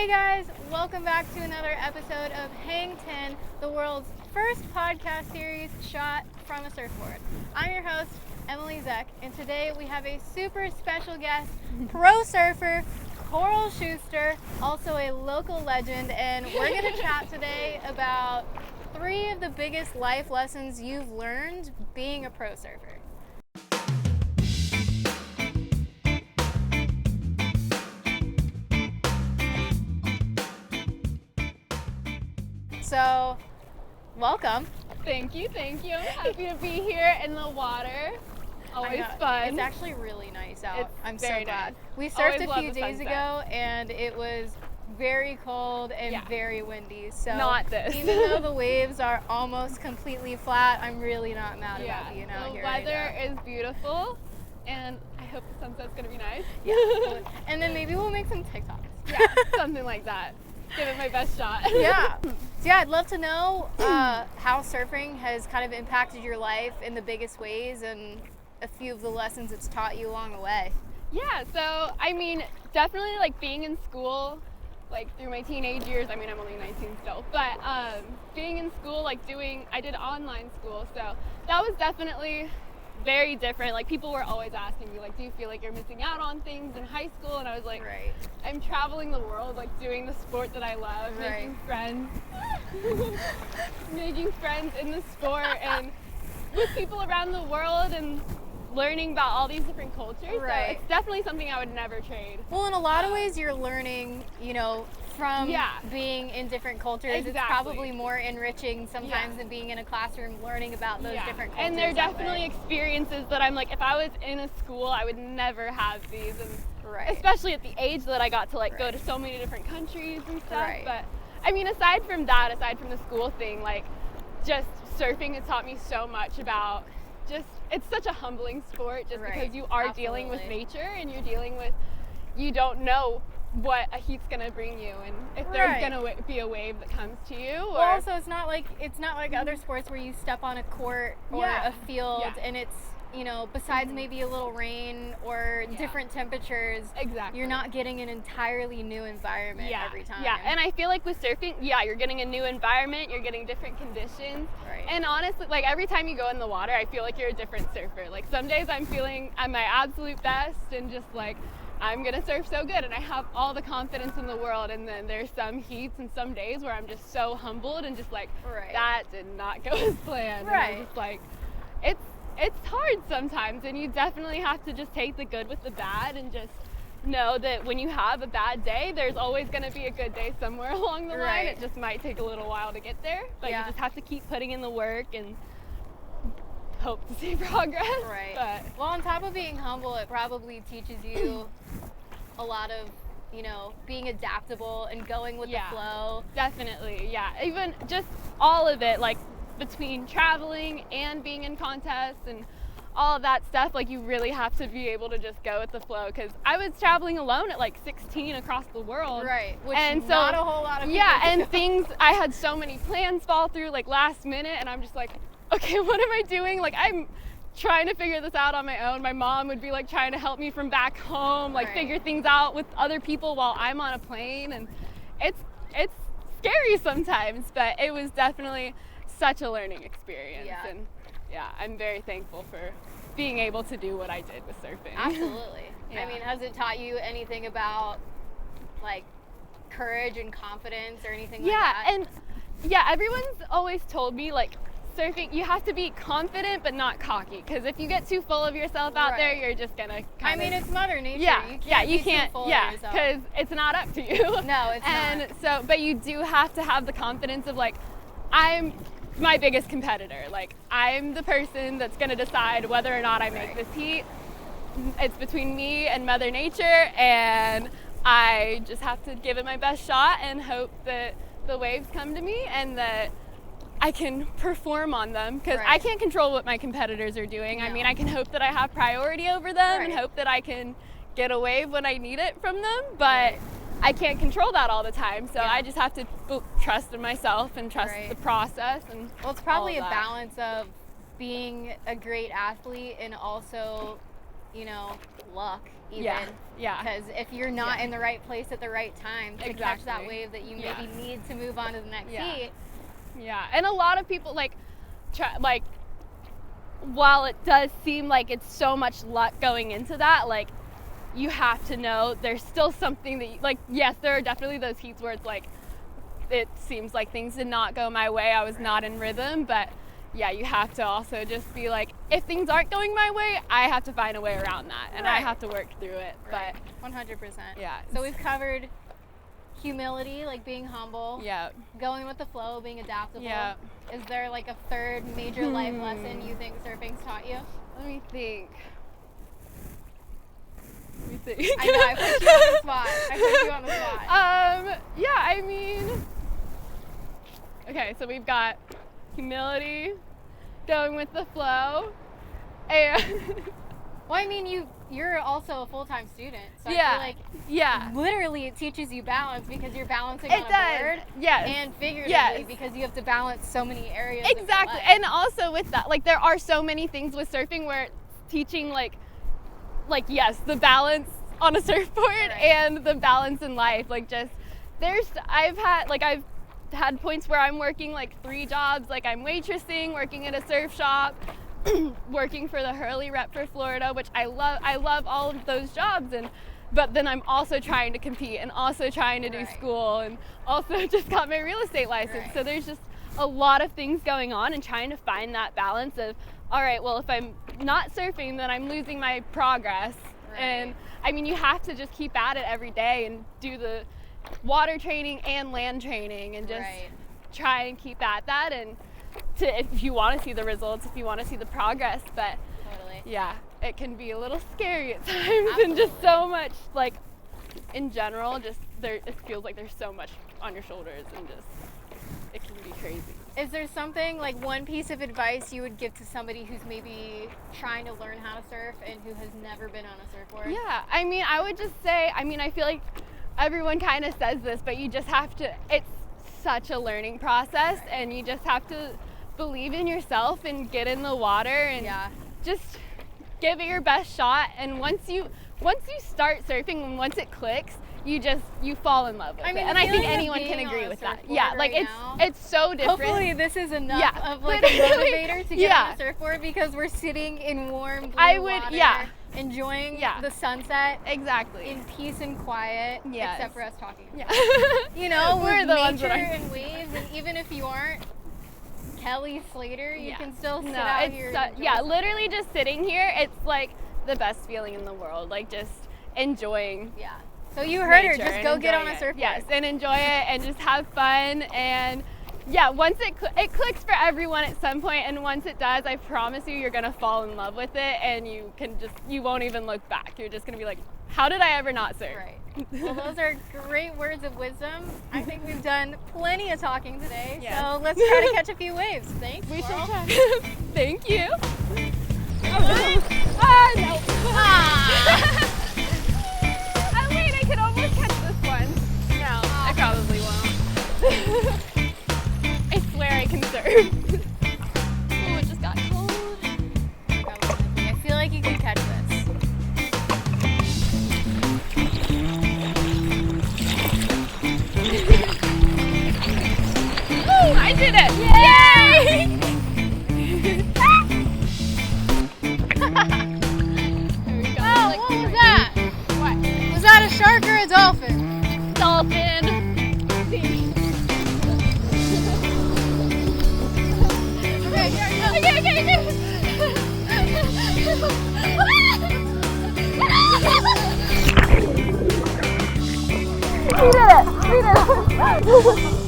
guys, welcome back to another episode of Hang 10, the world's first podcast series shot from a surfboard. I'm your host, Emily Zeck, and today we have a super special guest, pro surfer, Schuster, also a local legend, and we're going to chat today about 3 of the biggest life lessons you've learned being a pro surfer. So, welcome. Thank you. I'm happy to be here in the water. Always fun. It's actually really nice out. It's I'm so very glad. nice. We surfed Always a few love the days sunset. ago and it was very cold and very windy. So Not this. Even though the waves are almost completely flat, I'm really not mad about being out here. The weather right is beautiful and I hope the sunset's gonna be nice. Yeah. And then maybe we'll make some TikToks. Yeah, something like that. Give it my best shot. Yeah. So yeah, I'd love to know how surfing has kind of impacted your life in the biggest ways and a few of the lessons it's taught you along the way. Yeah, so I mean, definitely like being in school, like through my teenage years, I mean, I'm only 19 still, but being in school, like I did online school, so that was definitely very different. Like people were always asking me, like, do you feel like you're missing out on things in high school? And I was like, Right. I'm traveling the world, like doing the sport that I love, making friends, making friends in the sport and with people around the world and learning about all these different cultures. Right. So it's definitely something I would never trade. Well, in a lot of ways, you're learning, from Yeah. being in different cultures. Exactly. It's probably more enriching sometimes than being in a classroom learning about those different cultures. And there are that definitely way. experiences that I'm like, if I was in a school, I would never have these. And Right. especially at the age that I got to like go to so many different countries and stuff. Right. But I mean, aside from the school thing, like just surfing has taught me so much about it's such a humbling sport just because you are dealing with nature and you're dealing with, you don't know what a heat's gonna bring you and if there's gonna be a wave that comes to you. Or, well, also it's not like other sports where you step on a court or a field and it's besides maybe a little rain or different temperatures, exactly, you're not getting an entirely new environment every time. Yeah, and I feel like with surfing, you're getting a new environment, you're getting different conditions. Right. And honestly, like every time you go in the water, I feel like you're a different surfer. Like some days I'm feeling I'm my absolute best and just like I'm gonna surf so good and I have all the confidence in the world, and then there's some heats and some days where I'm just so humbled and just like that did not go as planned. Right. And I'm just like it's hard sometimes, and you definitely have to just take the good with the bad and just know that when you have a bad day, there's always going to be a good day somewhere along the line. It just might take a little while to get there, but you just have to keep putting in the work and hope to see progress. Right. But, well, on top of being humble, it probably teaches you a lot of being adaptable and going with the flow. Definitely, even just all of it, like between traveling and being in contests and all of that stuff, like you really have to be able to just go with the flow, because I was traveling alone at like 16 across the world, which and so not a whole lot of people do. I had so many plans fall through like last minute, and I'm just like, okay, what am I doing? Like I'm trying to figure this out on my own. My mom would be like trying to help me from back home, like figure things out with other people while I'm on a plane, and it's scary sometimes, but it was definitely such a learning experience. And I'm very thankful for being able to do what I did with surfing. Absolutely. I mean, has it taught you anything about like courage and confidence or anything like that? And everyone's always told me like surfing, you have to be confident but not cocky, because if you get too full of yourself out there, you're just gonna it's Mother Nature. You can't because it's not up to you. No, it's not. So, but you do have to have the confidence of like, I'm my biggest competitor. Like I'm the person that's gonna decide whether or not I make this heat. It's between me and Mother Nature, and I just have to give it my best shot and hope that the waves come to me and that I can perform on them, because I can't control what my competitors are doing. I mean, I can hope that I have priority over them and hope that I can get a wave when I need it from them, but I can't control that all the time, so I just have to trust in myself and trust the process. And well, it's probably a balance of being a great athlete and also you know, luck even. Yeah. Because if you're not in the right place at the right time to catch that Exactly. wave that you maybe need to move on to the next heat. Yeah, and a lot of people while it does seem like it's so much luck going into that, like, you have to know there's still something that, yes, there are definitely those heats where it's like, it seems like things did not go my way, I was not in rhythm, but yeah, you have to also just be like, if things aren't going my way, I have to find a way around that, and I have to work through it. But 100%. Yeah. So we've covered humility, like being humble. Yeah. Going with the flow, being adaptable. Yeah. Is there like a third major life lesson you think surfing's taught you? Let me think. I know, I put you on the spot. Yeah, I mean, okay, so we've got humility, going with the flow, and well, I mean, you're also a full-time student, so I feel like literally it teaches you balance because you're balancing on a board, and figuratively because you have to balance so many areas. Exactly, and also with that, like, there are so many things with surfing where it's teaching yes, the balance on a surfboard and the balance in life. Like, just I've had points where I'm working like 3 jobs. Like, I'm waitressing, working at a surf shop, working for the Hurley rep for Florida, which I love all of those jobs, but then I'm also trying to compete and also trying to do school and also just got my real estate license. So there's just a lot of things going on, and trying to find that balance of, all right, well, if I'm not surfing, then I'm losing my progress. And I mean, you have to just keep at it every day and do the water training and land training and just try and keep at that, and if you want to see the results, if you want to see the progress. But yeah, it can be a little scary at times. And just so much, like, in general, it feels like there's so much on your shoulders, and just it can be crazy. Is there something, like, one piece of advice you would give to somebody who's maybe trying to learn how to surf and who has never been on a surfboard? Yeah, I mean, I would just say, I feel like everyone kind of says this, but you just have to, it's such a learning process, and you just have to believe in yourself and get in the water and just give it your best shot. And once you start surfing, and once it clicks, you fall in love with it. And I think anyone can agree with that. Yeah, like, it's so different. Hopefully this is enough of like a motivator to get on a surfboard, because we're sitting in warm blue water, enjoying the sunset in peace and quiet, except for us talking. You know, we're the ones that and waves, and even if you aren't Kelly Slater, you can still sit out here. Literally just sitting here, it's like the best feeling in the world. Like, just enjoying. So you heard her, just go get on a surfboard. Yes, and enjoy it and just have fun. And once it clicks for everyone at some point, and once it does, I promise you're gonna fall in love with it, and you won't even look back. You're just gonna be like, how did I ever not surf? Well, those are great words of wisdom. I think we've done plenty of talking today, so let's try to catch a few waves. Thanks. We shall try. Thank you. No. I could almost catch this one. No, I probably won't. I swear I can surf. Oh, it just got cold. I feel like you can catch this. Ooh, I did it! Yay! There we go. Oh, what was that? What? Was that a shark or a dolphin? Dolphin. Okay. We did it!